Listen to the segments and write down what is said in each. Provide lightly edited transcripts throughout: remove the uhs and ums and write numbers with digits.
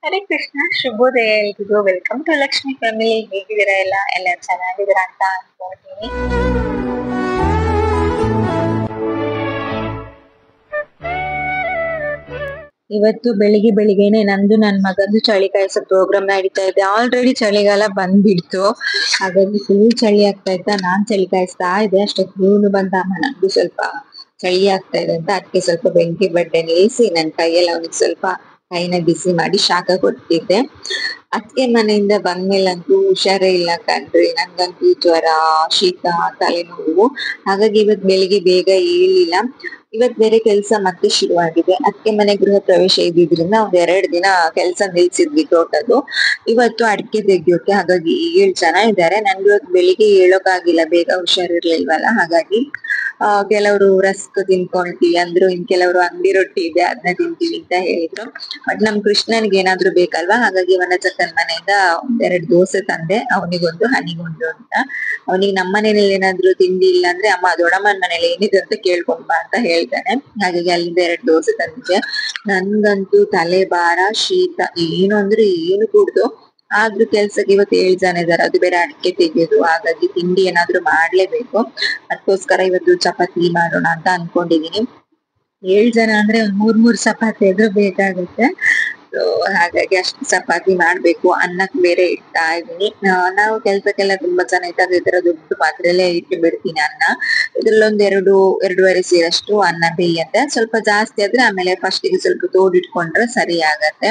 ಹರೇ ಕೃಷ್ಣ, ಶುಭೋದಯ ಎಲ್ರಿಗೂ. Welcome to Lakshmi family. ಹೇಗಿದ್ದೀರಾ? ಎಲ್ಲ ಚೆನ್ನಾಗಿದ್ದೀರಾ ಅಂತ ಅನ್ಕೊಳ್ತೀನಿ. ಇವತ್ತು ಬೆಳಿಗ್ಗೆನೆ ನಂದು ನನ್ ಮಗಂದು ಚಳಿ ಕಾಯಿಸೋ ಪ್ರೋಗ್ರಾಮ್ ನಡೀತಾ ಇದೆ. ಆಲ್ರೆಡಿ ಚಳಿಗಾಲ ಬಂದ್ಬಿಡ್ತು, ಹಾಗಾಗಿ ಫುಲ್ ಚಳಿ ಆಗ್ತಾ ಇತ್ತ. ನಾನ್ ಚಳಿ ಕಾಯಿಸ್ತಾ ಇದ್ದೆ, ಅಷ್ಟೊತ್ತು ಇವನು ಬಂದ. ಅಮ್ಮ ನಂಗೂ ಸ್ವಲ್ಪ ಚಳಿ ಆಗ್ತಾ ಇದೆ ಅಂತ ಅದಕ್ಕೆ ಸ್ವಲ್ಪ ಬೆಂಕಿ ಬಟ್ಟೆ ನಿಲ್ಸಿ ನನ್ ಕೈಯಲ್ಲಿ ಅವನಿಗೆ ಸ್ವಲ್ಪ ಕೈನ ಬಿಸಿ ಮಾಡಿ ಶಾಖ ಕೊಡ್ತಿದ್ದೆ. ಅದ್ಕೆ ಮನೆಯಿಂದ ಬಂದ್ಮೇಲಂತೂ ಹುಷಾರೇ ಇಲ್ಲ ಕಣ್ರಿ. ನಂಗಂತೂ ಜ್ವರ, ಶೀತ, ತಲೆನೋವು. ಹಾಗಾಗಿ ಇವತ್ ಬೆಳಿಗ್ಗೆ ಬೇಗ ಏಳಿಲ್ಲ. ಇವತ್ ಬೇರೆ ಕೆಲ್ಸ ಮತ್ತೆ ಶುರುವಾಗಿದೆ. ಅದ್ಕೆ ಮನೆ ಗೃಹ ಪ್ರವೇಶ ಇದ್ದಿದ್ರಿಂದ ಒಂದ್ 2 ದಿನ ಕೆಲ್ಸ ನಿಲ್ಸಿದ್ವಿ ತೋಟದ್ದು. ಇವತ್ತು ಅಡಿಕೆ ತೆಗಿಯೋಕೆ, ಹಾಗಾಗಿ 7 ಜನ ಇದ್ದಾರೆ. ನನ್ಗೆ ಇವತ್ತು ಬೆಳಿಗ್ಗೆ ಏಳೋಕಾಗಿಲ್ಲ, ಬೇಗ ಹುಷಾರಿರ್ಲಿಲ್ವಲ್ಲ. ಹಾಗಾಗಿ ಕೆಲವರು ರಸ್ಕ್ ತಿನ್ಕೊಳ್ತೀವಿ ಅಂದ್ರು, ಇನ್ ಕೆಲವರು ಅಂಗಡಿ ರೊಟ್ಟಿ ಇದೆ ಅದನ್ನ ತಿಂತೀವಿ ಅಂತ ಹೇಳಿದ್ರು. ಬಟ್ ನಮ್ ಕೃಷ್ಣನ್ಗೆ ಏನಾದ್ರು ಬೇಕಲ್ವಾ, ಹಾಗಾಗಿ ವನಜಕ್ಕನ್ ಮನೆಯಿಂದ 2 ದೋಸೆ ತಂದೆ, ಅವನಿಗೊಂದು ಹನಿಗೊಂದು ಅಂತ. ಅವನಿಗೆ ನಮ್ಮ ಮನೇಲಿ ಏನಾದ್ರು ತಿಂಡಿ ಇಲ್ಲ ಅಂದ್ರೆ ಅಮ್ಮ ದೊಡ್ಡಮ್ಮನ ಮನೇಲಿ ಏನಿದೆ ಅಂತ ಕೇಳ್ಕೊಂಡ್ ಬಾ ಅಂತ ಹೇಳ್ತಾನೆ. ಹಾಗಾಗಿ ಅಲ್ಲಿಂದ 2 ದೋಸೆ ತಂದಿದ್ದೆ. ನನ್ಗಂತೂ ತಲೆ ಭಾರ, ಶೀತ, ಏನು ಅಂದ್ರೆ ಏನು ಕೂಡ್ದು. ಆದ್ರೂ ಕೆಲ್ಸಕ್ಕೆ ಇವತ್ತು 7 ಜನ ಇದಾರೆ, ಅದು ಬೇರೆ ಅಡಿಕೆ ತೆಗೆಯೋದು. ಹಾಗಾಗಿ ತಿಂಡಿ ಏನಾದ್ರು ಮಾಡ್ಲೇಬೇಕು. ಅದಕ್ಕೋಸ್ಕರ ಇವತ್ತು ಚಪಾತಿ ಮಾಡೋಣ ಅಂತ ಅನ್ಕೊಂಡಿದೀನಿ. 7 ಜನ ಅಂದ್ರೆ ಒಂದ್ 3 ಚಪಾತಿ ಆದ್ರೂ ಬೇಕಾಗುತ್ತೆ. ಹಾಗಾಗಿ ಅಷ್ಟು ಚಪಾತಿ ಮಾಡ್ಬೇಕು. ಅನ್ನಕ್ ಬೇರೆ ಇಡ್ತಾ ಇದೀನಿ. ನಾವು ಕೆಲ್ಸಕ್ಕೆಲ್ಲ ತುಂಬಾ ಜನ ಇದ್ದಾಗ ಈ ತರ ದೊಡ್ಡ ಪಾತ್ರೆಯಲ್ಲೇ ಇಟ್ಟು ಬಿಡ್ತೀನಿ ಅನ್ನ. ಇದ್ರಲ್ಲೊಂದ್ 2-2.5 ಸೇರಷ್ಟು ಅನ್ನ ಬೇಯತ್ತೆ. ಸ್ವಲ್ಪ ಜಾಸ್ತಿ ಆದ್ರೆ ಆಮೇಲೆ ಫಸ್ಟ್ ಗೆ ಸ್ವಲ್ಪ ತೋಡಿಟ್ಕೊಂಡ್ರೆ ಸರಿ ಆಗತ್ತೆ.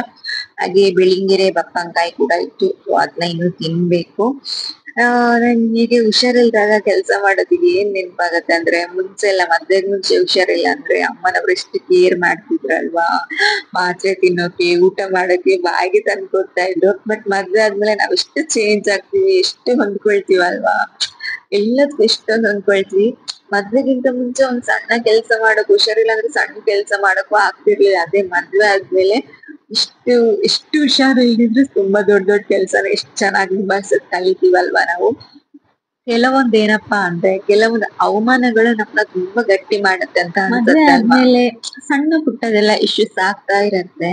ಹಾಗೆ ಬೆಳಿಂಗೆರೆ ಬಪ್ಪಂಕಾಯಿ ಕೂಡ ಇತ್ತು, ಅದನ್ನ ಇನ್ನು ತಿನ್ಬೇಕು. ನನ್ಗೆ ಹುಷಾರಿಲ್ದಾಗ ಕೆಲ್ಸ ಮಾಡೋದಿಗೆ ಏನ್ ನೆನ್ಪಾಗತ್ತೆ ಅಂದ್ರೆ, ಮುಂಚೆ ಎಲ್ಲ ಮದ್ವೆಗ್ ಮುಂಚೆ ಹುಷಾರಿಲ್ಲ ಅಂದ್ರೆ ಅಮ್ಮನವ್ರು ಎಷ್ಟು ಕೇರ್ ಮಾಡ್ತಿದ್ರಲ್ವಾ. ಮಾತ್ರೆ ತಿನ್ನೋಕೆ, ಊಟ ಮಾಡೋಕೆ ಬಾಯಿಗೆ ತಂದು ಕೊಡ್ತಾ ಇದ್ರು. ಬಟ್ ಮದ್ವೆ ಆದ್ಮೇಲೆ ನಾವ್ ಎಷ್ಟು ಚೇಂಜ್ ಆಗ್ತೀವಿ, ಎಷ್ಟು ಹೊಂದ್ಕೊಳ್ತೀವಲ್ವಾ. ಎಲ್ಲದಕ್ಕೂ ಎಷ್ಟೊಂದು ಹೊಂದ್ಕೊಳ್ತೀವಿ. ಮದ್ವೆಗಿಂತ ಮುಂಚೆ ಒಂದ್ ಸಣ್ಣ ಕೆಲ್ಸ ಮಾಡಕ್ ಹುಷಾರಿಲ್ಲ ಅಂದ್ರೆ ಸಣ್ಣ ಕೆಲ್ಸ ಮಾಡಕ್ಕೂ ಆಗ್ತಿರ್ಲಿಲ್ಲ. ಅದೇ ಮದ್ವೆ ಆದ್ಮೇಲೆ ಎಷ್ಟು ಹುಷಾರು ಇಲ್ದಿದ್ರು ತುಂಬಾ ದೊಡ್ಡ ದೊಡ್ಡ ಕೆಲ್ಸನ ಎಷ್ಟ್ ಚೆನ್ನಾಗಿ ನಿಭಾಯಿಸೋದ್ ಕಲಿತೀವಲ್ವಾ ನಾವು. ಕೆಲವೊಂದ್ ಏನಪ್ಪಾ ಅಂದ್ರೆ, ಕೆಲವೊಂದು ಅವಮಾನಗಳು ನಮ್ನ ತುಂಬಾ ಗಟ್ಟಿ ಮಾಡತ್ತೆ ಅಂತ ಅನ್ಸುತ್ತೆ ಅಲ್ವಾ. ಆದ್ಮೇಲೆ ಸಣ್ಣ ಪುಟ್ಟದೆಲ್ಲ ಇಶ್ಯೂಸ್ ಆಗ್ತಾ ಇರತ್ತೆ.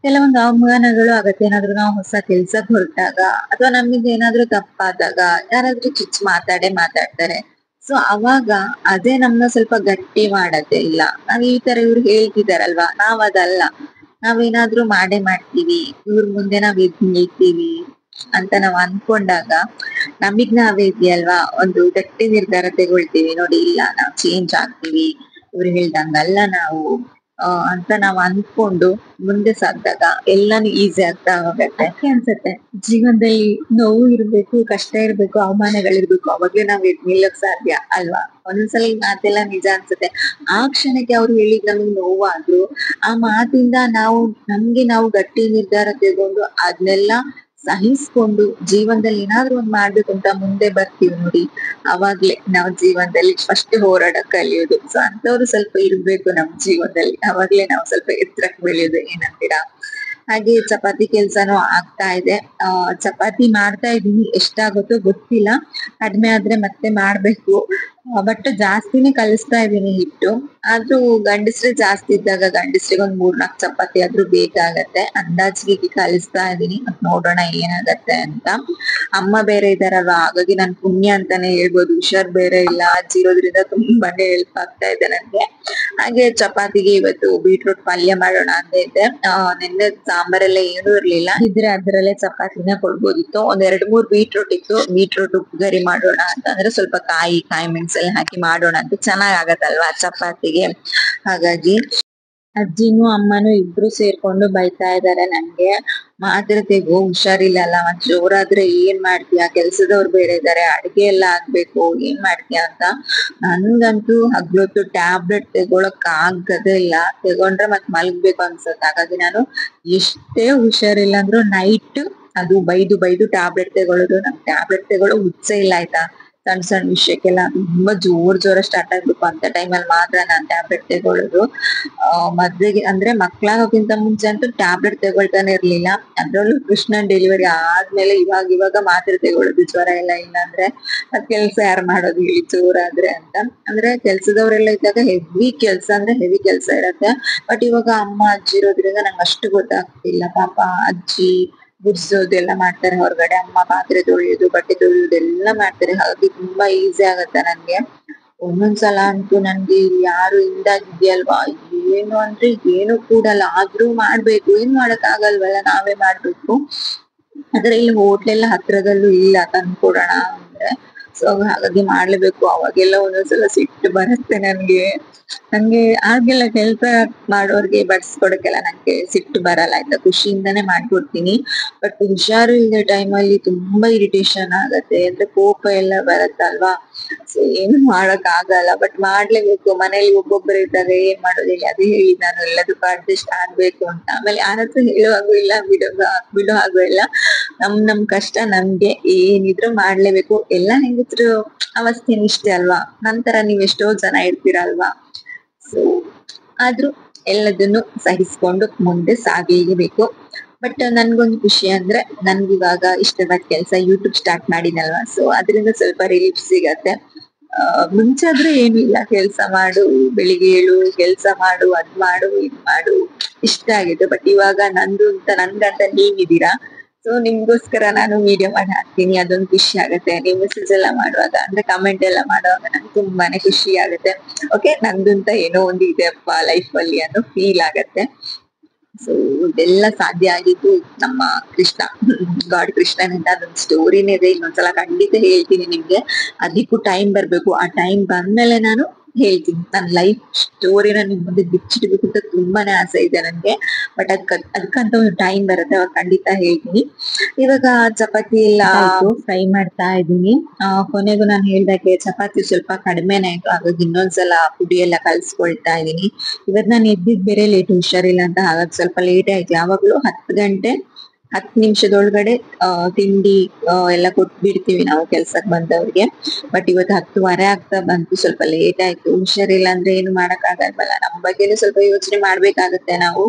ಕೆಲವೊಂದು ಅವಮಾನಗಳು ಆಗತ್ತೆ, ಏನಾದ್ರು ನಾವು ಹೊಸ ಕೆಲ್ಸಕ್ ಹೊರಟಾಗ, ಅಥವಾ ನಮ್ಮಿಂದ ಏನಾದ್ರು ತಪ್ಪಾದಾಗ, ಯಾರಾದ್ರೂ ಚುಚ್ಚು ಮಾತಾಡ್ತಾರೆ. ಸೊ ಅವಾಗ ಅದೇ ನಮ್ನ ಸ್ವಲ್ಪ ಗಟ್ಟಿ ಮಾಡತ್ತೆ. ಇಲ್ಲ ನಾವ್ ಈ ತರ ಇವ್ರು ಹೇಳ್ತಿದಾರಲ್ವಾ, ನಾವ್ ಅದಲ್ಲ, ನಾವೇನಾದ್ರೂ ಮಾಡೇ ಮಾಡ್ತೀವಿ, ಇವ್ರ ಮುಂದೆ ನಾವ್ ಎದ್ ನಿಲ್ತೀವಿ ಅಂತ ನಾವ್ ಅನ್ಕೊಂಡಾಗ ನಮಿಗ್ ನಾವೇ ಇದೆಯಲ್ವಾ ಒಂದು ಗಟ್ಟಿ ನಿರ್ಧಾರ ತಗೊಳ್ತೀವಿ. ನೋಡಿ, ಇಲ್ಲ ನಾವ್ ಚೇಂಜ್ ಆಗ್ತೀವಿ, ಇವ್ರು ಹೇಳ್ದಂಗಲ್ಲ ನಾವು ಅಂತ ನಾವ್ ಅನ್ಕೊಂಡು ಮುಂದೆ ಸಾಗ್ದಾಗ ಎಲ್ಲಾನು ಈಸಿ ಆಗ್ತಾ ಹೋಗತ್ತೆ. ಅದಕ್ಕೆ ಅನ್ಸತ್ತೆ ಜೀವನದಲ್ಲಿ ನೋವು ಇರ್ಬೇಕು, ಕಷ್ಟ ಇರ್ಬೇಕು, ಅವಮಾನಗಳಿರ್ಬೇಕು, ಅವಾಗ್ಲೇ ನಾವ್ ಎದ್ ನಿಲ್ಲಕ್ ಸಾಧ್ಯ ಅಲ್ವಾ. ಒಂದೊಂದ್ಸಲ ಈ ಮಾತೆಲ್ಲ ನಿಜ ಅನ್ಸುತ್ತೆ. ಆ ಕ್ಷಣಕ್ಕೆ ಅವ್ರು ಹೇಳಿದ್ ನಮಗ್ ನೋವಾದ್ರು, ಆ ಮಾತಿಂದ ನಾವು ಗಟ್ಟಿ ನಿರ್ಧಾರ ತಗೊಂಡು ಅದನ್ನೆಲ್ಲ ಸಹಿಸ್ಕೊಂಡು ಜೀವನದಲ್ಲಿ ಏನಾದ್ರು ಒಂದ್ ಮಾಡ್ಬೇಕು ಅಂತ ಮುಂದೆ ಬರ್ತೀವಿ ನೋಡಿ, ಅವಾಗ್ಲೇ ನಾವ್ ಜೀವನದಲ್ಲಿ ಫಸ್ಟ್ ಹೋರಾಟ ಕಲಿಯೋದು. ಸೊ ಅಂತವ್ರು ಸ್ವಲ್ಪ ಇರ್ಬೇಕು ನಮ್ ಜೀವನದಲ್ಲಿ, ಅವಾಗ್ಲೇ ನಾವು ಸ್ವಲ್ಪ ಎತ್ತರಕ್ ಬೆಳೆಯೋದು. ಏನಂತೀರಾ? ಹಾಗೆ ಚಪಾತಿ ಕೆಲ್ಸನೂ ಆಗ್ತಾ ಇದೆ. ಚಪಾತಿ ಮಾಡ್ತಾ ಇದೀನಿ, ಎಷ್ಟಾಗುತ್ತೋ ಗೊತ್ತಿಲ್ಲ. ಕಡಿಮೆ ಆದ್ರೆ ಮತ್ತೆ ಮಾಡ್ಬೇಕು. ಬಟ್ ಜಾಸ್ತಿನೇ ಕಲಿಸ್ತಾ ಇದೀನಿ ಹಿಟ್ಟು. ಆದ್ರೂ ಗಂಡಸ್ರೆ ಜಾಸ್ತಿ ಇದ್ದಾಗ ಗಂಡಸ್ರಿಗೆ ಒಂದ್ 3-4 ಚಪಾತಿ ಆದ್ರೂ ಬೇಕಾಗತ್ತೆ. ಅಂದಾಜಿಗೆ ಕಲಿಸ್ತಾ ಇದೀನಿ, ಮತ್ ನೋಡೋಣ ಏನಾಗತ್ತೆ ಅಂತ. ಅಮ್ಮ ಬೇರೆ ಇದಾರಲ್ವಾ, ಹಾಗಾಗಿ ನನ್ ಪುಣ್ಯ ಅಂತಾನೆ ಹೇಳ್ಬೋದು. ಹುಷಾರ್ ಬೇರೆ ಇಲ್ಲ, ಅಜ್ಜಿ ಇರೋದ್ರಿಂದ ತುಂಬಾನೇ ಹೆಲ್ಪ್ ಆಗ್ತಾ ಇದೆ ನನ್ಗೆ. ಹಾಗೆ ಚಪಾತಿಗೆ ಇವತ್ತು ಬೀಟ್ರೂಟ್ ಪಲ್ಯ ಮಾಡೋಣ ಅಂತ ಇದ್ದೆ. ನಿನ್ನೆ ಸಾಂಬಾರೆಲ್ಲ ಏನೂ ಇರ್ಲಿಲ್ಲ, ಇದ್ರೆ ಅದ್ರಲ್ಲೇ ಚಪಾತಿನ ಕೊಡ್ಬೋದಿತ್ತು. ಒಂದ್ 2-3 ಬೀಟ್ರೂಟ್ ಇತ್ತು. ಬೀಟ್ರೂಟ್ ಉಪ್ಪುಗರಿ ಮಾಡೋಣ ಅಂತ ಅಂದ್ರೆ ಸ್ವಲ್ಪ ಕಾಯಿ ಮೆಣಸೆಲ್ಲ ಹಾಕಿ ಮಾಡೋಣ ಅಂತ ಚೆನ್ನಾಗ್ ಆಗತ್ತಲ್ವಾ ಚಪಾತಿಗೆ. ಹಾಗಾಗಿ ಅಜ್ಜಿನೂ ಅಮ್ಮನೂ ಇಬ್ರು ಸೇರ್ಕೊಂಡು ಬೈತಾ ಇದಾರೆ ನನ್ಗೆ. ಮಾತ್ರ ತೆಗೋ, ಹುಷಾರಿಲ್ಲಲ್ಲ, ಮತ್ ಜೋರಾದ್ರೆ ಏನ್ ಮಾಡ್ತೀಯ, ಕೆಲ್ಸದವ್ರು ಬೇರೆ ಇದಾರೆ, ಅಡ್ಗೆ ಎಲ್ಲ ಆಗ್ಬೇಕು, ಏನ್ ಮಾಡ್ತೀಯ ಅಂತ. ನನ್ಗಂತೂ ಹಗ್ಲೊತ್ತು ಟ್ಯಾಬ್ಲೆಟ್ ತಗೊಳಕ್ ಆಗದೇ ಇಲ್ಲ. ತಗೊಂಡ್ರೆ ಮತ್ ಮಲ್ಗ್ಬೇಕು ಅನ್ಸತ್ತೆ. ಹಾಗಾಗಿ ನಾನು ಎಷ್ಟೇ ಹುಷಾರಿಲ್ಲ ಅಂದ್ರು ನೈಟ್ ಅದು ಬೈದು ಟ್ಯಾಬ್ಲೆಟ್ ತಗೊಳ್ಳೋದು. ನಮ್ ಟ್ಯಾಬ್ಲೆಟ್ ತಗೊಳ್ಳೋ ಹುಚ್ಚೇ ಇಲ್ಲ ಆಯ್ತಾ. ಸಣ್ಣ ಸಣ್ಣ ವಿಷಯಕ್ಕೆಲ್ಲ ತುಂಬಾ ಜೋರ ಸ್ಟಾರ್ಟ್ ಆಗ್ಬೇಕು ಅಂತ ಟೈಮಲ್ಲಿ ಮಾತ್ರ ನಾನ್ ಟ್ಯಾಬ್ಲೆಟ್ ತಗೊಳ್ಳೋದು. ಮದ್ವೆಗೆ ಅಂದ್ರೆ ಮಕ್ಳಾಗೋಕ್ಕಿಂತ ಮುಂಚೆ ಅಂತೂ ಟ್ಯಾಬ್ಲೆಟ್ ತಗೊಳ್ತಾನೆ ಇರ್ಲಿಲ್ಲ. ಅದ್ರಲ್ಲೂ ಕೃಷ್ಣನ್ ಡೆಲಿವರಿ ಆದ್ಮೇಲೆ ಇವಾಗ ಮಾತ್ರೆ ತಗೊಳ್ಳೋದು ಜ್ವರ ಎಲ್ಲ ಇಲ್ಲ ಅಂದ್ರೆ. ಅದ್ ಕೆಲ್ಸ ಯಾರು ಮಾಡೋದು ಹೇಳಿ ಜೋರಾದ್ರೆ ಅಂತ. ಅಂದ್ರೆ ಕೆಲ್ಸದವ್ರೆಲ್ಲ ಇದ್ದಾಗ ಹೆವಿ ಕೆಲ್ಸ ಇರತ್ತೆ. ಬಟ್ ಇವಾಗ ಅಮ್ಮ ಅಜ್ಜಿ ಇರೋದ್ರಿಂದ ನಂಗೆ ಅಷ್ಟು ಗೊತ್ತಾಗ್ತಿಲ್ಲ. ಪಾಪ ಅಜ್ಜಿ ಗುಡ್ಸೋದು ಎಲ್ಲ ಮಾಡ್ತಾರೆ ಹೊರಗಡೆ, ಅಮ್ಮ ಪಾತ್ರೆ ತೊಳೆಯೋದು ಬಟ್ಟೆ ತೊಳೆಯೋದು ಎಲ್ಲ ಮಾಡ್ತಾರೆ. ಹಾಗಾಗಿ ತುಂಬಾ ಈಸಿ ಆಗತ್ತೆ ನನ್ಗೆ. ಒಂದೊಂದ್ಸಲ ಅಂತೂ ನನ್ಗೆ ಇಲ್ಲಿ ಯಾರು ಇಲ್ದಾಗಿದ್ಯಲ್ವಾ, ಏನು ಅಂದ್ರೆ ಏನು ಕೂಡಲ್ಲ, ಆದ್ರೂ ಮಾಡ್ಬೇಕು, ಏನ್ ಮಾಡಕ್ ಆಗಲ್ವಲ್ಲ, ನಾವೇ ಮಾಡ್ಬೇಕು. ಆದ್ರೆ ಇಲ್ಲಿ ಹೋಟ್ಲೆಲ್ಲ ಹತ್ರದಲ್ಲೂ ಇಲ್ಲ ತಂದ್ಕೊಡೋಣ ಅಂದ್ರೆ. ಸೊ ಹಾಗಾಗಿ ಮಾಡ್ಲೇಬೇಕು. ಅವಾಗೆಲ್ಲ ಒಂದೊಂದ್ಸಲ ಸಿಟ್ಟು ಬರುತ್ತೆ ನಂಗೆ ಆಗೆಲ್ಲ ಕೆಲ್ಸ ಮಾಡೋರ್ಗೆ ಬಡ್ಸ್ಕೊಡಕ್ಕೆಲ್ಲ ನಂಗೆ ಸಿಟ್ಟು ಬರಲ್ಲ ಆಯ್ತಾ, ಖುಷಿಯಿಂದಾನೇ ಮಾಡ್ಕೊಡ್ತೀನಿ. ಬಟ್ ಹುಷಾರು ಇಲ್ಲದ ಟೈಮಲ್ಲಿ ತುಂಬಾ ಇರಿಟೇಷನ್ ಆಗತ್ತೆ, ಅಂದ್ರೆ ಕೋಪ ಎಲ್ಲ ಬರತ್ತಲ್ವಾ. ಸೊ ಏನು ಮಾಡಕ್ ಆಗಲ್ಲ, ಬಟ್ ಮಾಡ್ಲೇಬೇಕು. ಮನೇಲಿ ಒಬ್ಬೊಬ್ಬರು ಇದ್ದಾಗ ಏನ್ ಮಾಡೋದಿಲ್ಲ, ಅದೇ ಹೇಳಿ ನಾನು ಎಲ್ಲದಕ್ಕೂ ಅಡ್ಜಸ್ಟ್ ಆಗ್ಬೇಕು ಅಂತ. ಆಮೇಲೆ ಯಾರತ್ರ ಹೇಳುವಾಗೂ ಇಲ್ಲ, ಬಿಡೋ ಹಾಗೂ ಇಲ್ಲ. ನಮ್ ಕಷ್ಟ ನಮ್ಗೆ ಏನಿದ್ರು ಮಾಡ್ಲೇಬೇಕು. ಎಲ್ಲಾ ಹೆಂಗಿದ್ರು ಅವಸ್ಥೆ ಇಷ್ಟೇ ಅಲ್ವಾ. ನಂತರ ನೀವ್ ಎಷ್ಟೋ ಜನ ಇರ್ತೀರಲ್ವಾ. ಸೊ ಆದ್ರೂ ಎಲ್ಲದನ್ನು ಸಹಿಸ್ಕೊಂಡು ಮುಂದೆ ಸಾಗಲೇಬೇಕು. ಬಟ್ ನನ್ಗೊಂದು ಖುಷಿ ಅಂದ್ರೆ ನನ್ಗಿವಾಗ ಇಷ್ಟವಾದ ಕೆಲ್ಸ ಯೂಟ್ಯೂಬ್ ಸ್ಟಾರ್ಟ್ ಮಾಡಿನಲ್ವಾ, ಸೊ ಅದರಿಂದ ಸ್ವಲ್ಪ ರಿಲೀಫ್ ಸಿಗತ್ತೆ. ಮುಂಚೆ ಆದ್ರೂ ಏನು ಇಲ್ಲ, ಕೆಲ್ಸ ಮಾಡು, ಬೆಳಿಗ್ಗೆ ಏಳು, ಕೆಲ್ಸ ಮಾಡು, ಅದ್ ಮಾಡು, ಇದ್ ಮಾಡು ಇಷ್ಟ ಆಗಿತ್ತು. ಬಟ್ ಇವಾಗ ನನ್ಗಂತ ನೀವಿದ್ದೀರಾ. ಸೊ ನಿಮ್ಗೋಸ್ಕರ ನಾನು ವಿಡಿಯೋ ಮಾಡಿ ಹಾಕ್ತೀನಿ, ಅದೊಂದು ಖುಷಿ ಆಗತ್ತೆ. ನೀವು ಮೆಸೇಜ್ ಎಲ್ಲ ಮಾಡುವಾಗ ಅಂದ್ರೆ ಕಮೆಂಟ್ ಎಲ್ಲ ಮಾಡುವಾಗ ನಂಗೆ ತುಂಬಾನೇ ಖುಷಿ ಆಗತ್ತೆ. ಓಕೆ, ನಂದು ಅಂತ ಏನೋ ಒಂದು ಇದೆಯಪ್ಪ ಲೈಫ್ ಅಲ್ಲಿ ಅನ್ನೋ ಫೀಲ್ ಆಗತ್ತೆ. ಸೊ ಇದೆಲ್ಲ ಸಾಧ್ಯ ಆಗಿದ್ದು ನಮ್ಮ ಗಾಡ್ ಕೃಷ್ಣನಿಂದ. ಅದೊಂದು ಸ್ಟೋರಿನೇ ಇದೆ, ಇನ್ನೊಂದ್ಸಲ ಖಂಡಿತ ಹೇಳ್ತೀನಿ ನಿಮ್ಗೆ. ಅದಕ್ಕೂ ಟೈಮ್ ಬರ್ಬೇಕು. ಆ ಟೈಮ್ ಬಂದ್ಮೇಲೆ ನಾನು ಹೇಳ್ತೀನಿ ನನ್ನ ಲೈಫ್ ಸ್ಟೋರಿನ ನಿಮ್ ಮುಂದೆ ಬಿಚ್ಚಿಡ್ಬೇಕು ಅಂತ ತುಂಬಾನೇ ಆಸೆ ಇದೆ ನನ್ಗೆ. ಬಟ್ ಅದಕ್ಕಂತ ಒಂದು ಟೈಮ್ ಬರುತ್ತೆ, ಅವಾಗ ಖಂಡಿತ ಹೇಳ್ತೀನಿ. ಇವಾಗ ಚಪಾತಿ ಎಲ್ಲ ಫ್ರೈ ಮಾಡ್ತಾ ಇದೀನಿ. ಕೊನೆಗೂ ನಾನು ಹೇಳ್ದಾಗೆ ಚಪಾತಿ ಸ್ವಲ್ಪ ಕಡಿಮೆನೆ ಆಯ್ತು, ಹಾಗಾಗಿ ಇನ್ನೊಂದ್ಸಲ ಪುಡಿ ಎಲ್ಲ ಕಲ್ಸ್ಕೊಳ್ತಾ ಇದೀನಿ. ಇವತ್ ನಾನು ಎದ್ದಿದ್ ಬೇರೆ ಲೇಟ್, ಹುಷಾರಿಲ್ಲ ಅಂತ, ಹಾಗಾಗಿ ಸ್ವಲ್ಪ ಲೇಟ್ ಆಯ್ತು. ಯಾವಾಗ್ಲೂ 10 ಗಂಟೆ 10 ನಿಮಿಷದೊಳಗಡೆ ತಿಂಡಿ ಎಲ್ಲ ಕೊಟ್ಬಿಡ್ತೀವಿ ನಾವು ಕೆಲ್ಸಕ್ ಬಂದವ್ರಿಗೆ. ಬಟ್ ಇವತ್ತು 10:15 ಆಗ್ತಾ ಬಂತು, ಸ್ವಲ್ಪ ಲೇಟ್ ಆಯ್ತು. ಹುಷಾರಿಲ್ಲ ಅಂದ್ರೆ ಏನು ಮಾಡಕ್ ಆಗಲ್ವಲ್ಲ, ನಮ್ ಬಗ್ಗೆನೂ ಸ್ವಲ್ಪ ಯೋಚನೆ ಮಾಡ್ಬೇಕಾಗತ್ತೆ ನಾವು.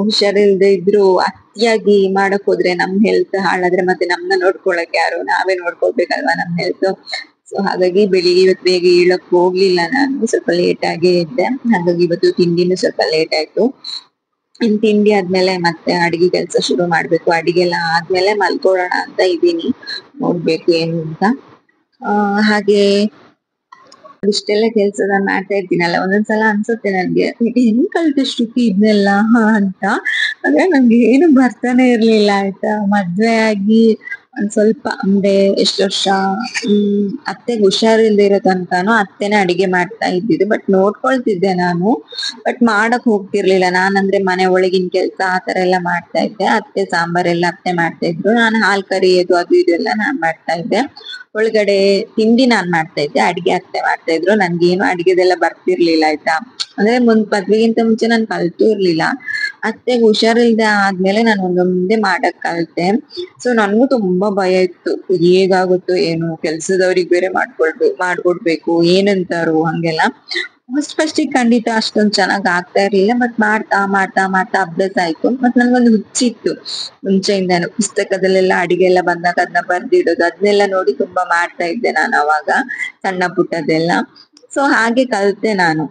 ಹುಷಾರಿಲ್ದೆ ಇದ್ರು ಅತಿಯಾಗಿ ಮಾಡಕ್ ಹೋದ್ರೆ ನಮ್ ಹೆಲ್ತ್ ಹಾಳಾದ್ರೆ ಮತ್ತೆ ನಮ್ನ ನೋಡ್ಕೊಳಕ್ ಯಾರು, ನಾವೇ ನೋಡ್ಕೊಳ್ಬೇಕಲ್ವಾ ನಮ್ ಹೆಲ್ತ್. ಸೊ ಹಾಗಾಗಿ ಬೆಳಿಗ್ಗೆ ಇವತ್ತು ಬೇಗ ಏಳಕ್ ಹೋಗ್ಲಿಲ್ಲ, ನಾನು ಸ್ವಲ್ಪ ಲೇಟ್ ಆಗೇ ಇದ್ದೆ. ಹಾಗಾಗಿ ಇವತ್ತು ತಿಂಡಿನೂ ಸ್ವಲ್ಪ ಲೇಟ್ ಆಯ್ತು. ಇನ್ ತಿಂಡಿ ಆದ್ಮೇಲೆ ಮತ್ತೆ ಅಡಿಗೆ ಕೆಲ್ಸ ಶುರು ಮಾಡ್ಬೇಕು. ಅಡಿಗೆ ಎಲ್ಲ ಆದ್ಮೇಲೆ ಮಲ್ಕೊಳ್ಳೋಣ ಅಂತ ಇದೀನಿ, ನೋಡ್ಬೇಕು ಏನು ಅಂತ. ಹಾಗೆ ಇಷ್ಟೆಲ್ಲ ಕೆಲ್ಸ ನಾನ್ ಮಾಡ್ತಾ ಇರ್ತೀನಲ್ಲ, ಒಂದೊಂದ್ಸಲ ಅನ್ಸುತ್ತೆ ನನ್ಗೆ ಹೆಂಗ್ ಕಲ್ತೆ ಶ್ರುತಿ ಇದನ್ನೆಲ್ಲ ಅಂತ. ಅಂದ್ರೆ ನಂಗೆ ಏನು ಬರ್ತಾನೆ ಇರ್ಲಿಲ್ಲ ಆಯ್ತಾ. ಮದ್ವೆ ಆಗಿ ಒಂದ್ ಸ್ವಲ್ಪ ಅಂದ್ರೆ ಎಷ್ಟು ವರ್ಷ, ಅತ್ತೆಗೆ ಹುಷಾರಿಲ್ದೆ ಇರೋ ತನಕನೂ ಅತ್ತೆನೆ ಅಡಿಗೆ ಮಾಡ್ತಾ ಇದ್ದಿದ್ದು. ಬಟ್ ನೋಡ್ಕೊಳ್ತಿದ್ದೆ ನಾನು, ಬಟ್ ಮಾಡಕ್ ಹೋಗ್ತಿರ್ಲಿಲ್ಲ. ನಾನಂದ್ರೆ ಮನೆ ಒಳಗಿನ ಕೆಲ್ಸ ಆತರ ಎಲ್ಲ ಮಾಡ್ತಾ ಇದ್ದೆ. ಅತ್ತೆ ಸಾಂಬಾರೆಲ್ಲ ಅತ್ತೆ ಮಾಡ್ತಾ ಇದ್ರು, ನಾನು ಹಾಲ್ ಕರಿಯೋದು ಅದು ಇದೆಲ್ಲ ನಾನ್ ಮಾಡ್ತಾ ಇದ್ದೆ. ಒಳಗಡೆ ತಿಂಡಿ ನಾನ್ ಮಾಡ್ತಾ ಇದ್ದೆ, ಅಡಿಗೆ ಅತ್ತೆ ಮಾಡ್ತಾ ಇದ್ರು. ನನ್ಗೇನು ಅಡಿಗೆದೆಲ್ಲ ಬರ್ತಿರ್ಲಿಲ್ಲ ಆಯ್ತಾ. ಅಂದ್ರೆ ಮದ್ವೆಗಿಂತ ಮುಂಚೆ ನಾನ್ ಕಲ್ತೂ ಇರ್ಲಿಲ್ಲ. ಅತ್ತೆಗ್ ಹುಷಾರಿಲ್ದೆ ಆದ್ಮೇಲೆ ನಾನು ಒಂದೊಂದೇ ಮಾಡಕ್ ಕಲ್ತೆ. ಸೊ ನನ್ಗೂ ತುಂಬಾ ಭಯ ಇತ್ತು, ಹೇಗಾಗುತ್ತೋ ಏನು, ಕೆಲ್ಸದವ್ರಿಗೆ ಬೇರೆ ಮಾಡ್ಕೊಡ್ಬೇಕು ಏನಂತಾರು ಹಂಗೆಲ್ಲ. ಫಸ್ಟ್ ಖಂಡಿತ ಅಷ್ಟೊಂದ್ ಚೆನ್ನಾಗ್ ಆಗ್ತಾ ಇರ್ಲಿಲ್ಲ. ಬಟ್ ಮಾಡ್ತಾ ಅಭ್ಯಾಸ ಆಯ್ತು. ಮತ್ ನನ್ಗೊಂದು ಹುಚ್ಚಿತ್ತು ಮುಂಚೆಯಿಂದಾನು, ಪುಸ್ತಕದಲ್ಲೆಲ್ಲ ಅಡಿಗೆ ಎಲ್ಲ ಬಂದಾಗ ಅದನ್ನ ಬರ್ದಿಡೋದು, ಅದನ್ನೆಲ್ಲ ನೋಡಿ ತುಂಬಾ ಮಾಡ್ತಾ ಇದ್ದೆ ನಾನು ಅವಾಗ, ಸಣ್ಣ ಪುಟ್ಟದೆಲ್ಲ. ಸೊ ಹಾಗೆ ಕಲ್ತೆ ನಾನು.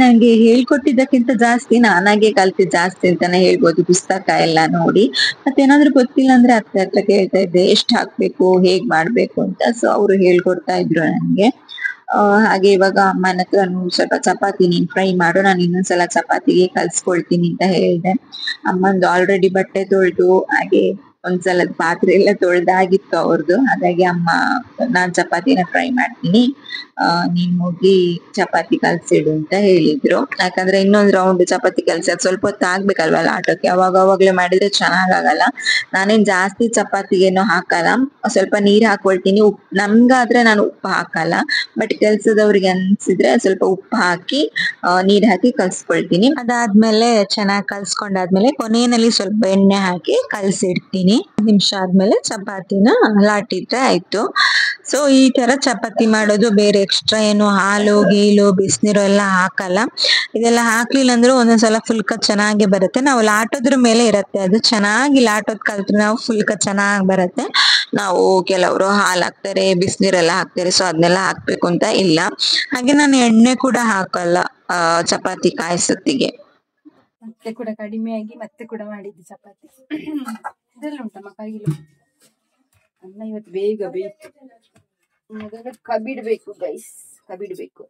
ನಂಗೆ ಹೇಳ್ಕೊಟ್ಟಿದ್ದಕ್ಕಿಂತ ಜಾಸ್ತಿ ನಾನಾಗೆ ಕಲ್ತಿದ್ ಜಾಸ್ತಿ ಅಂತಾನೆ ಹೇಳ್ಬೋದು, ಪುಸ್ತಕ ಎಲ್ಲ ನೋಡಿ. ಮತ್ತೇನಾದ್ರೂ ಗೊತ್ತಿಲ್ಲ ಅಂದ್ರೆ ಅತ್ತೆ ಹತ್ರ ಕೇಳ್ತಾ ಇದ್ದೆ, ಎಷ್ಟ್ ಹಾಕ್ಬೇಕು, ಹೇಗ್ ಮಾಡ್ಬೇಕು ಅಂತ. ಸೊ ಅವ್ರು ಹೇಳ್ಕೊಡ್ತಾ ಇದ್ರು ನನ್ಗೆ. ಹಾಗೆ ಇವಾಗ ಅಮ್ಮನ ಹತ್ರ ಸ್ವಲ್ಪ ಚಪಾತಿ ನೀನ್ ಫ್ರೈ ಮಾಡು, ನಾನು ಇನ್ನೊಂದ್ಸಲ ಚಪಾತಿಗೆ ಕಲ್ಸ್ಕೊಳ್ತೀನಿ ಅಂತ ಹೇಳ್ದೆ. ಅಮ್ಮಂದು ಆಲ್ರೆಡಿ ಬಟ್ಟೆ ತೊಳ್ದು ಹಾಗೆ ಒಂದ್ಸಲ ಪಾತ್ರೆ ಎಲ್ಲ ತೊಳ್ದಾಗಿತ್ತು ಅವ್ರದ್ದು. ಹಾಗಾಗಿ ಅಮ್ಮ ನಾನ್ ಚಪಾತಿನ ಫ್ರೈ ಮಾಡ್ತೀನಿ, ನೀನ್ ಹೋಗಿ ಚಪಾತಿ ಕಲ್ಸಿಡು ಅಂತ ಹೇಳಿದ್ರು. ಯಾಕಂದ್ರೆ ಇನ್ನೊಂದ್ ರೌಂಡ್ ಚಪಾತಿ ಕಲ್ಸಕ್ ಸ್ವಲ್ಪ ಹೊತ್ತು ಆಗ್ಬೇಕಲ್ವಲ್ಲ ಆಟೋಕ್ಕೆ, ಅವಾಗ್ಲೇ ಮಾಡಿದ್ರೆ ಚೆನ್ನಾಗ್ ಆಗಲ್ಲ. ನಾನೇನ್ ಜಾಸ್ತಿ ಚಪಾತಿಗೇನು ಹಾಕಲ್ಲ, ಸ್ವಲ್ಪ ನೀರ್ ಹಾಕೊಳ್ತೀನಿ. ನಮ್ಗಾದ್ರೆ ನಾನು ಉಪ್ಪು ಹಾಕಲ್ಲ, ಬಟ್ ಕೆಲ್ಸದವ್ರಿಗೆ ಅನ್ಸಿದ್ರೆ ಸ್ವಲ್ಪ ಉಪ್ಪು ಹಾಕಿ ನೀರ್ ಹಾಕಿ ಕಲ್ಸ್ಕೊಳ್ತೀನಿ. ಅದಾದ್ಮೇಲೆ ಚೆನ್ನಾಗ್ ಕಲ್ಸ್ಕೊಂಡಾದ್ಮೇಲೆ ಕೊನೆಯಲ್ಲಿ ಸ್ವಲ್ಪ ಎಣ್ಣೆ ಹಾಕಿ ಕಲ್ಸಿಡ್ತೀನಿ. ಇದ್ದೀನಿ. ನಿಮಿಷ ಆದ್ಮೇಲೆ ಚಪಾತಿನ ಲಾಟಿದ್ರೆ ಆಯ್ತು. ಸೊ ಈ ತರ ಚಪಾತಿ ಮಾಡೋದು, ಬೇರೆ ಎಕ್ಸ್ಟ್ರಾ ಏನು ಹಾಲು ಗೀಲು ಬಿಸಿನೀರು ಎಲ್ಲ ಹಾಕಲ್ಲ. ಇದೆಲ್ಲ ಹಾಕ್ಲಿಲ್ಲ ಅಂದ್ರೆ ಒಂದೊಂದ್ಸಲ ಫುಲ್ಕ ಚೆನ್ನಾಗಿ ಬರುತ್ತೆ. ನಾವು ಲಾಟೋದ್ರ ಮೇಲೆ ಇರತ್ತೆ, ಅದು ಚೆನ್ನಾಗಿ ಲಾಟೋದ್ ಕಲ್ತ್ರೆ ನಾವು ಫುಲ್ಕ ಚೆನ್ನಾಗಿ ಬರುತ್ತೆ. ನಾವು ಕೆಲವರು ಹಾಲು ಹಾಕ್ತಾರೆ, ಬಿಸಿನೀರೆಲ್ಲ ಹಾಕ್ತಾರೆ, ಸೊ ಅದನ್ನೆಲ್ಲ ಹಾಕ್ಬೇಕು ಅಂತ ಇಲ್ಲ. ಹಾಗೆ ನಾನು ಎಣ್ಣೆ ಕೂಡ ಹಾಕಲ್ಲ ಚಪಾತಿ ಕಾಯಿಸೊತ್ತಿಗೆ. ಮತ್ತೆ ಕೂಡ ಕಡಿಮೆಯಾಗಿ ಮತ್ತೆ ಕೂಡ ಮಾಡಿದ್ದು ಚಪಾತಿ. ಇದೆಲ್ಲ ಉಂಟಮ್ಮ ಕೈಲು ಅನ್ನ ಇವತ್ತು ಬೇಗ ಬೇಕು. ಕಬಿಡ್ಬೇಕು ಗೈಸ್, ಕಬಿಡ್ಬೇಕು.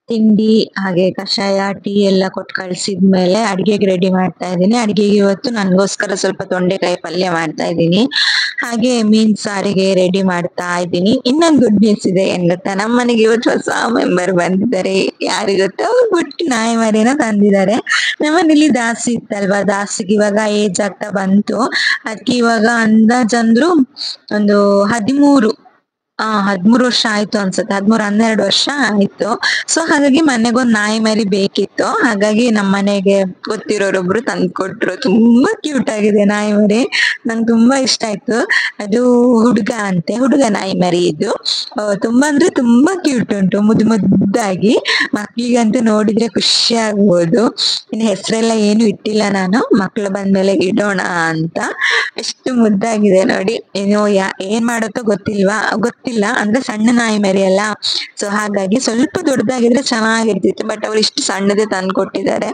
ತಿಂಡಿ ಹಾಗೆ ಕಷಾಯ ಟೀ ಎಲ್ಲ ಕೊಟ್ಟು ಕಳ್ಸಿದ್ಮೇಲೆ ಅಡಿಗೆಗೆ ರೆಡಿ ಮಾಡ್ತಾ ಇದ್ದೀನಿ. ಅಡಿಗೆಗೆ ಇವತ್ತು ನನ್ಗೋಸ್ಕರ ಸ್ವಲ್ಪ ತೊಂಡೆಕಾಯಿ ಪಲ್ಯ ಮಾಡ್ತಾ ಇದ್ದೀನಿ. ಹಾಗೆ ಮೀನ್ ಸಾರಿಗೆ ರೆಡಿ ಮಾಡ್ತಾ ಇದ್ದೀನಿ. ಇನ್ನೊಂದು ಗುಡ್ ನ್ಯೂಸ್ ಇದೆ, ಏನ್ ಗೊತ್ತಾ, ನಮ್ಮ ಮನೆಗೆ ಇವತ್ತು ಹೊಸ ಮೆಂಬರ್ ಬಂದಿದ್ದಾರೆ. ಯಾರು ಗೊತ್ತಾ, ಅವ್ರು ಪುಟ್ಟ ನಾಯಿ ಮರಿನ ತಂದಿದ್ದಾರೆ. ನಮ್ಮನೇಲಿ ದಾಸಿ ಇತ್ತಲ್ವಾ, ದಾಸಿಗೆ ಇವಾಗ ಏಜ್ ಆಗ್ತಾ ಬಂತು. ಅದಕ್ಕೆ ಇವಾಗ ಅಂದಾಜಂದ್ರು ಒಂದು 13 ವರ್ಷ ಆಯ್ತು ಅನ್ಸುತ್ತೆ, 13-12 ವರ್ಷ ಆಯ್ತು. ಸೊ ಹಾಗಾಗಿ ಮನೆಗೊಂದ್ ನಾಯಿ ಮರಿ ಬೇಕಿತ್ತು. ಹಾಗಾಗಿ ನಮ್ಮ ಮನೆಗೆ ಗೊತ್ತಿರೋರೊಬ್ರು ತಂದ್ಕೊಟ್ರು. ತುಂಬಾ ಕ್ಯೂಟ್ ಆಗಿದೆ ನಾಯಿ ಮರಿ, ನಂಗೆ ತುಂಬಾ ಇಷ್ಟ ಆಯ್ತು. ಅದು ಹುಡುಗ ನಾಯಿ ಮರಿ ಇದು. ತುಂಬಾ ಅಂದ್ರೆ ತುಂಬಾ ಕ್ಯೂಟ್ ಉಂಟು, ಮುದ್ದಾಗಿ. ಮಕ್ಳಿಗಂತೂ ನೋಡಿದ್ರೆ ಖುಷಿ ಆಗ್ಬೋದು. ಇನ್ನು ಹೆಸರೆಲ್ಲ ಏನು ಇಟ್ಟಿಲ್ಲ ನಾನು, ಮಕ್ಳು ಬಂದ್ಮೇಲೆ ಇಡೋಣ ಅಂತ. ಎಷ್ಟು ಮುದ್ದಾಗಿದೆ ನೋಡಿ. ಏನೋ ಏನ್ ಮಾಡುತ್ತೋ ಗೊತ್ತಿಲ್ಲ ಅಂದ್ರೆ ಸಣ್ಣ ನಾಯಿ ಮರಿ ಅಲ್ಲ, ಸೊ ಹಾಗಾಗಿ ಸ್ವಲ್ಪ ದೊಡ್ಡದಾಗಿದ್ರೆ ಚೆನ್ನಾಗಿರ್ತಿತ್ತು. ಬಟ್ ಅವ್ರು ಇಷ್ಟು ಸಣ್ಣದೇ ತಂದು ಕೊಟ್ಟಿದ್ದಾರೆ.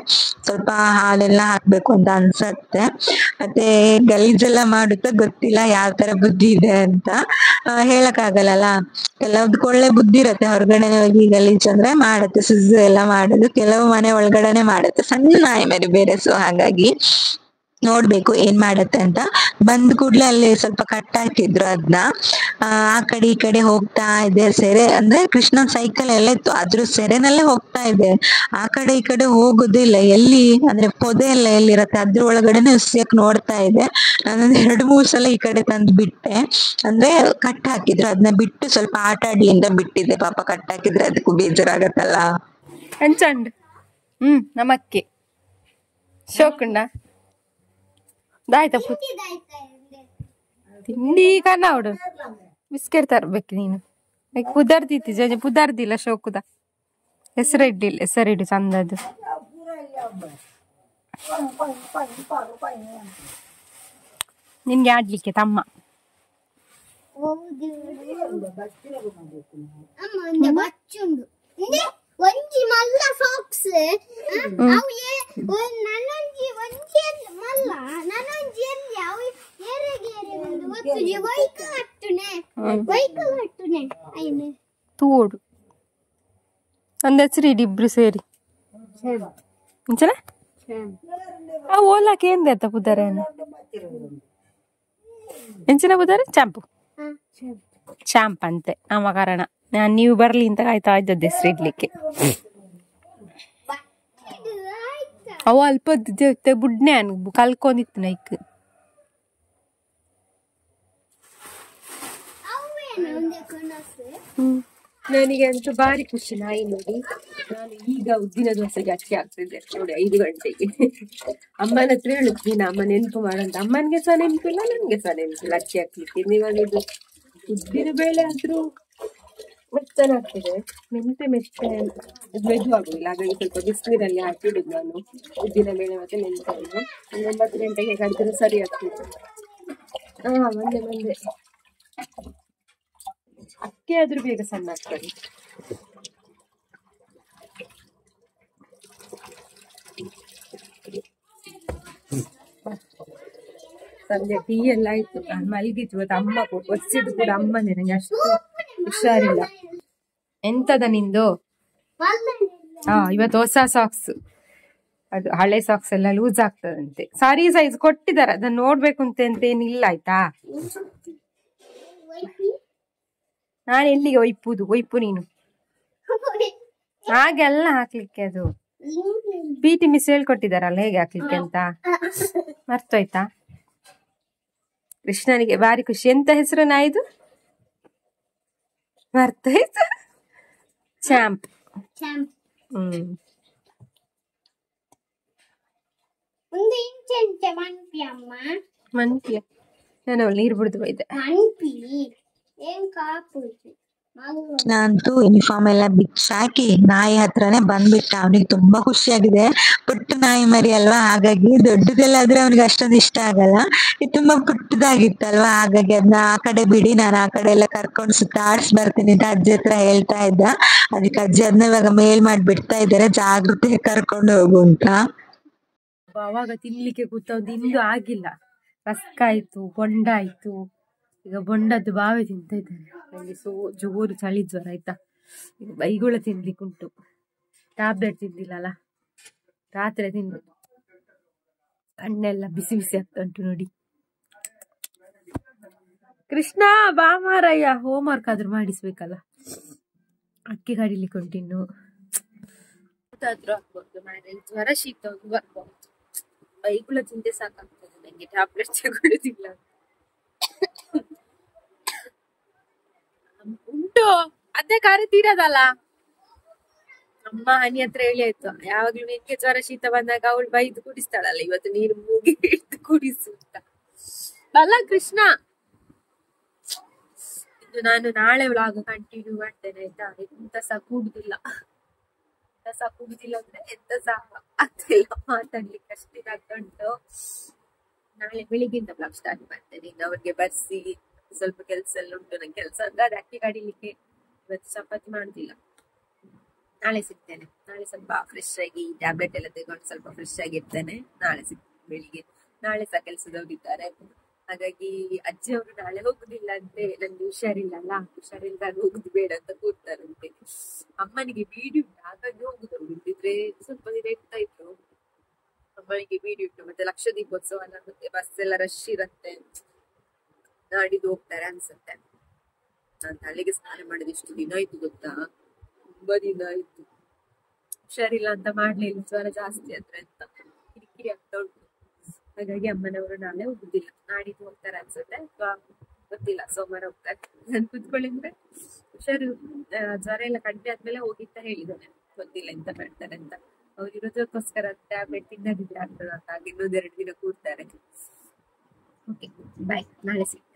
ಸ್ವಲ್ಪ ಹಾಲೆಲ್ಲ ಹಾಕ್ಬೇಕು ಅಂತ ಅನ್ಸತ್ತೆ. ಮತ್ತೆ ಗಲೀಜೆಲ್ಲ ಮಾಡುತ್ತಾ ಗೊತ್ತಿಲ್ಲ, ಯಾವ ತರ ಬುದ್ಧಿ ಇದೆ ಅಂತ ಹೇಳಕ್ ಆಗಲ್ಲ. ಕೆಲವ್ದು ಒಳ್ಳೆ ಬುದ್ಧಿ ಇರತ್ತೆ, ಹೊರಗಡೆ ಹೋಗಿ ಗಲೀಜ್ ಅಂದ್ರೆ ಮಾಡುತ್ತೆ, ಸುಜ್ಜು ಎಲ್ಲ ಮಾಡೋದು. ಕೆಲವು ಮನೆ ಒಳಗಡೆನೆ ಮಾಡುತ್ತೆ, ಸಣ್ಣ ನಾಯಿ ಮರಿ ಬೇರೆ. ಸೊ ಹಾಗಾಗಿ ನೋಡ್ಬೇಕು ಏನ್ ಮಾಡತ್ತೆ ಅಂತ. ಬಂದ್ ಕೂಡ್ಲೆ ಅಲ್ಲಿ ಸ್ವಲ್ಪ ಕಟ್ ಹಾಕಿದ್ರು ಅದನ್ನ. ಆ ಕಡೆ ಈ ಕಡೆ ಹೋಗ್ತಾ ಇದೆ. ಸೆರೆ ಅಂದ್ರೆ ಕೃಷ್ಣನ್ ಸೈಕಲ್ ಎಲ್ಲ ಇತ್ತು, ಅದ್ರ ಸೆರೆನಲ್ಲೇ ಹೋಗ್ತಾ ಇದೆ. ಆ ಕಡೆ ಈ ಕಡೆ ಹೋಗುದಿಲ್ಲ. ಎಲ್ಲಿ ಅಂದ್ರೆ ಪೊದೆ ಎಲ್ಲ ಎಲ್ಲಿರತ್ತೆ ಅದ್ರ ಒಳಗಡೆನೆ ಉಸಿಯಕ್ ನೋಡ್ತಾ ಇದೆ. ನಾನೊಂದ್ 2-3 ಸಲ ಈ ಕಡೆ ತಂದು ಬಿಟ್ಟೆ. ಅಂದ್ರೆ ಕಟ್ ಹಾಕಿದ್ರು, ಅದನ್ನ ಬಿಟ್ಟು ಸ್ವಲ್ಪ ಆಟ ಆಡ್ಲಿ ಅಂತ ಬಿಟ್ಟಿದ್ದೆ. ಪಾಪ ಕಟ್ ಹಾಕಿದ್ರೆ ಅದಕ್ಕೂ ಬೇಜಾರಾಗತ್ತಲ್ಲ. ಅಂಚಂಡ್ ನಮಕ್ಕೆ ಶೋಕುಂಡ ದಾಯ್ತ ತಿಂಡಿ ಕನ್ನವಡು ಬಿಸ್ಕೆಟ್ ತರ್ಬೇಕು ನೀನು. ಪುದರ್ದಿತ್ತು ಜಜ ಪುದರ್ದಿಲ್ಲ ಶೋಕುದ ಹೆಸರಿಡು ಚಂದದ್ದು. ನಿನ್ಗೆ ಆಡ್ಲಿಕ್ಕೆ ತಮ್ಮ ಒಂಜಿ ಮಲ್ಲ ಸಾಕ್ಸ್ ಅವೇ ನನಂಜಿ ಒಂಜಿ ಮಲ್ಲ ನನಂಜಿ ಎಲ್ಲಿ ಅವು ಏರೆಗೇರೆ ಒಂದು ಒತ್ತುಜಿ ಬೈಕ್ ಹಟ್ಟುನೆ ಐನೆ ತೂಡು ಒಂದ್ ಹೆಸರಿಡಿ ಇಬ್ರು ಸೇರಿ ಇಂಚನ ಆ ಓಲಾಕೆ ಎಂದೆತ್ತ ಪುದಾರ ಎಂಚಿನ ಪುದಾರ ಚಾಂಪ್ ಅಂತೆ ನಮ್ಮ ಕಾರಣ. ನಾನು ನೀವು ಬರ್ಲಿ ಅಂತ ಕಾಯ್ತಾ ಇದ್ದದ್ದು ಹೆಸರು ಇಡ್ಲಿಕ್ಕೆ. ಅವು ಅಲ್ಪ ಬುಡ್ನೆ ಕಲ್ಕೊಂಡಿತ್ತು ನೈಕ್. ನನಗೆ ಅಂತೂ ಭಾರಿ ಖುಷಿ ನಾಯಿ ನೋಡಿ. ನಾನು ಈಗ ಉದ್ದಿನ ದೋಸೆಗೆ ಅಕ್ಕಿ ಆಗ್ತಿದ್ದೆ ನೋಡಿ 5 ಗಂಟೆಗೆ. ಅಮ್ಮನ ಹತ್ರ ಹೇಳುದು ದಿನ, ಅಮ್ಮ ನೆನಪು ಮಾಡಂತ. ಅಮ್ಮನಿಗೆ ಸಹ ನೆನಪಿಲ್ಲ, ನನ್ಗೆ ಸಹ ನೆನಪಿಲ್ಲ ಅಕ್ಕಿ ಹಾಕ್ಲಿಕ್ಕೆ. ಇವಾಗ ಇದು ಉದ್ದಿನ ಬೇಳೆ ಆದ್ರೂ ಮೆತ್ತನಾಗ್ತದೆ, ಮೆಂತೆ ಮೆದು ಆಗುದಿಲ್ಲ. ಹಾಗಾಗಿ ಸ್ವಲ್ಪ ಬಿಸಿನೀರಲ್ಲಿ ಹಾಕಿಡುದು ನಾನು ಉದ್ದಿನ ಬೇಳೆ ಮತ್ತೆ ಮೆಂತೆಯನ್ನು. 9 ಗಂಟೆಗೆ ಕಡಿದ್ರೆ ಸರಿ ಆಗ್ತದೆ. ಬಂದೆ ಅಕ್ಕಿ ಆದ್ರೂ ಬೇಗ ಸಣ್ಣ ಆಗ್ತದೆ. ಸಂಜೆ ಟೀ ಎಲ್ಲ ಆಯ್ತು, ನಾನು ಮಲಗಿತ್ತು. ಇವತ್ತು ಅಮ್ಮ ಒಸಿದು ಕೂಡ ಅಮ್ಮನೇ, ನಂಗೆ ಅಷ್ಟು ಹುಷಾರಿಲ್ಲ. ಎಂತದ ನಿಂದು? ಇವತ್ತು ಹೊಸ ಸಾಕ್ಸ್, ಅದು ಹಳೆ ಸಾಕ್ಸ್ ಎಲ್ಲ ಲೂಸ್ ಆಗ್ತದಂತೆ. ಸಾರಿ ಸೈಜ್ ಕೊಟ್ಟಿದ್ದಾರೆ, ಅದನ್ನ ನೋಡ್ಬೇಕು ಅಂತ ಏನಿಲ್ಲ ಆಯ್ತಾ. ನಾನು ಎಲ್ಲಿಗೆ ಒಯ್ಪು ನೀನು ಹಾಗೆಲ್ಲ ಹಾಕ್ಲಿಕ್ಕೆ. ಅದು PT ಮಿಸ್ ಹೇಳ್ಕೊಟ್ಟಿದಾರಲ್ಲ ಹೇಗೆ ಹಾಕ್ಲಿಕ್ಕೆ ಅಂತ, ಮರ್ತೋಯ್ತಾ? ಕೃಷ್ಣನಿಗೆ ಭಾರಿ ಖುಷಿ. ಎಂತ ಹೆಸರು ನಾಯಿದು ಮರ್ತೋಯ್ತು? ಚಾಂಪ್. ಒಂದು ಇಂಚೆ ಮನ್ಪಿ ಅಮ್ಮ ಮನ್ಪಿಯ ನಾನು ಅವಳು ನೀರು ಬಿಡ್ದು ಬೈದೆ. ಮನ್ಪಿ ಏನ್ ಕಾಪು ನಾನಂತೂ ಯೂನಿಫಾರ್ಮ್ ಎಲ್ಲ ಬಿಚ್ಚಾಕಿ ನಾಯಿ ಹತ್ರನೇ ಬಂದ್ಬಿಟ್ಟ. ಅವನಿಗೆ ತುಂಬಾ ಖುಷಿಯಾಗಿದೆ. ಪುಟ್ಟ ನಾಯಿ ಮರಿ ಅಲ್ವಾ, ಹಾಗಾಗಿ ದೊಡ್ಡದೆಲ್ಲಾದ್ರೆ ಅವ್ನಿಗೆ ಅಷ್ಟೊಂದು ಇಷ್ಟ ಆಗಲ್ಲ. ಇದು ತುಂಬಾ ಪುಟ್ಟದಾಗಿತ್ತಲ್ವಾ, ಹಾಗಾಗಿ ಅದನ್ನ ಆ ಕಡೆ ಬಿಡಿ, ನಾನು ಆ ಕಡೆ ಎಲ್ಲ ಕರ್ಕೊಂಡು ಸುತ್ತಾಡ್ಸ್ ಬರ್ತೀನಿ ಅಂತ ಅಜ್ಜಿ ಹತ್ರ ಹೇಳ್ತಾ ಇದ್ದ. ಅದಕ್ಕೆ ಅಜ್ಜಿ ಅದನ್ನ ಇವಾಗ ಮೇಲ್ ಮಾಡಿ ಬಿಡ್ತಾ ಇದ್ದಾರೆ, ಜಾಗೃತಿ ಕರ್ಕೊಂಡು ಹೋಗು ಅಂತ. ಅವಾಗ ತಿನ್ಲಿಕ್ಕೆ ಕೂತವ್ದು ಇಂದು ಆಗಿಲ್ಲ. ರಸ್ಕ ಆಯ್ತು, ಬೊಂಡ ಆಯ್ತು. ಈಗ ಬೊಂಡದ್ದು ಬಾವೆ ತಿಂತ ಇದ್ದೇನೆ. ನನಗೆ ಜೋರು ಚಳಿ ಜ್ವರ ಆಯ್ತಾ. ಈಗ ಬೈಗುಳ ತಿನ್ಲಿಕ್ಕೆ ಉಂಟು. ಟ್ಯಾಬ್ಲೆಟ್ ತಿಂದಿಲ್ಲಲ್ಲ, ರಾತ್ರಿ ತಿಂದು ಕಣ್ಣೆಲ್ಲ ಬಿಸಿ ಬಿಸಿ ಆಗ್ತಾ ಉಂಟು ನೋಡಿ. ಕೃಷ್ಣ ಬಾ ಮಾರಯ್ಯ, ಹೋಮ್ ವರ್ಕ್ ಆದ್ರೂ ಮಾಡಿಸ್ಬೇಕಲ್ಲ. ಅಕ್ಕಿ ಕಡಿಲಿಕ್ಕೆ ಉಂಟಿನ್ನು. ಆಗ್ಬೋದು ಮಾರ್ರೆ, ಜ್ವರ ಶೀತ ಒಂದು ಬರ್ಬೋದು. ಬೈಗುಳ ತಿಂದೆ ಸಾಕಾಗ್ತದೆ ನಂಗೆ, ಟ್ಯಾಬ್ಲೆಟ್ ತಗೊಳ್ಳೋದಿಲ್ಲ. ಉಂಟು ಅದೇ ಕಾರ್ಯ ತೀರದಲ್ಲ. ಅಮ್ಮ ಹನಿ ಹತ್ರ ಹೇಳಿ ಆಯ್ತು, ಯಾವಾಗ್ಲೂ ನಿನ್ಗೆ ಜ್ವರ ಶೀತ ಬಂದಾಗ ಅವಳು ಬೈದು ಕುಡಿಸ್ತಾಳಲ್ಲ, ಇವತ್ತು ನೀರು ಮೂಗಿ ಹಿಡಿದು ಕುಡಿಸು ಅಂತ. ಬಲ್ಲ ಕೃಷ್ಣ, ಇದು ನಾನು ನಾಳೆ ವ್ಲಾಗ್ ಕಂಟಿನ್ಯೂ ಮಾಡ್ತೇನೆ ಆಯ್ತಾ. ಎಂತ ಸಹ ಕೂಡುದಿಲ್ಲ ಅಂದ್ರೆ ಎಂತ ಸಹ ಆಗ್ತಿಲ್ಲ, ಮಾತಾಡ್ಲಿಕ್ಕೆ ಅಷ್ಟು ಇದಾಗ್ತಾ ಉಂಟು. ನಾಳೆ ಬೆಳಿಗ್ಗೆಯಿಂದ ಬ್ಲಾಗ್ ಸ್ಟಾರ್ಟ್ ಮಾಡ್ತೇನೆ. ಇನ್ನು ಅವ್ರಿಗೆ ಬರ್ಸಿ ಸ್ವಲ್ಪ ಕೆಲ್ಸ ಎಲ್ಲ ಉಂಟು. ನಂಗೆ ಕೆಲಸ ಅಂದ್ರೆ ಅದು ಅಕ್ಕಿ ಕಡಿಲಿಕ್ಕೆ. ಇವತ್ತು ಚಪಾತಿ ಮಾಡುದಿಲ್ಲ, ನಾಳೆ ಸಿಗ್ತೇನೆ. ನಾಳೆ ಸ್ವಲ್ಪ ಫ್ರೆಶ್ ಆಗಿ ಟ್ಯಾಬ್ಲೆಟ್ ಎಲ್ಲ ತೆಗೊಂಡು ಸ್ವಲ್ಪ ಫ್ರೆಶ್ ಆಗಿರ್ತೇನೆ. ನಾಳೆ ಸಿಗ್ತೇನೆ ಬೆಳಿಗ್ಗೆ. ನಾಳೆ ಸಹ ಕೆಲಸದವ್ರು ಇದ್ದಾರೆ, ಹಾಗಾಗಿ ಅಜ್ಜಿ ಅವರು ನಾಳೆ ಹೋಗುದಿಲ್ಲ ಅಂತೆ. ನನ್ಗೆ ಹುಷಾರಿಲ್ಲಲ್ಲ, ಹುಷಾರಿಲ್ದಾಗ ಹೋಗುದು ಬೇಡ ಅಂತ ಕೂರ್ತಾರಂತೆ. ಅಮ್ಮನಿಗೆ ಬೀಡಿ ಉಂಟು, ಹಾಗಾಗಿ ಹೋಗುದು. ಇದ್ರೆ ಸ್ವಲ್ಪ ದಿನ ಇರ್ತಾ ಇದ್ರು. ಅಮ್ಮನಿಗೆ ಬೀಡಿ ಉಂಟು, ಮತ್ತೆ ಲಕ್ಷ ದೀಪೋತ್ಸವ ಅಲ್ಲ, ಮತ್ತೆ ಬಸ್ ಎಲ್ಲ ರಶ್ ಇರತ್ತೆ. ನಾಡಿದ್ದು ಹೋಗ್ತಾರೆ ಅನ್ಸುತ್ತೆ. ನಾನು ತಲೆಗೆ ಸ್ನಾನ ಮಾಡಿದ ಎಷ್ಟು ದಿನ ಆಯ್ತು ಗೊತ್ತಾ, ತುಂಬಾ ದಿನ ಆಯ್ತು. ಹುಷಾರಿಲ್ಲ ಅಂತ ಮಾಡ್ಲಿಲ್ಲ, ಜ್ವರ ಜಾಸ್ತಿ ಆದ್ರೆ ಅಂತ ಕಿರಿಕಿರಿ ಆಗ್ತಾ ಉಂಟು. ಹಾಗಾಗಿ ಅಮ್ಮನವರು ನಾಳೆ ಹೋಗುದಿಲ್ಲ, ನಾಡಿದ್ದು ಹೋಗ್ತಾರೆ ಅನ್ಸುತ್ತೆ, ಅಥವಾ ಗೊತ್ತಿಲ್ಲ ಸೋಮವಾರ ಹೋಗ್ತಾರೆ. ನಾನು ಕೂತ್ಕೊಳ್ಳಿದ್ರೆ ಹುಷಾರು ಜ್ವರ ಎಲ್ಲ ಕಡಿಮೆ ಆದ್ಮೇಲೆ ಹೋಗಿ ಅಂತ ಹೇಳಿದ್ದಾನೆ. ಗೊತ್ತಿಲ್ಲ ಎಂತ ಮಾಡ್ತಾರೆ ಅಂತ. ಅವ್ರು ಇರೋದಕ್ಕೋಸ್ಕರ ಟ್ಯಾಬ್ಲೆಟ್ ತಿನ್ನದಿದ್ರೆ ಆಗ್ತದ ಅಂತ. ಹಾಗೆ ಇನ್ನೊಂದೆರಡು ದಿನ ಕೂರ್ತಾರೆ. ಓಕೆ ಬಾಯ್, ನಾಳೆ ಸಿಗ್ತೀನಿ.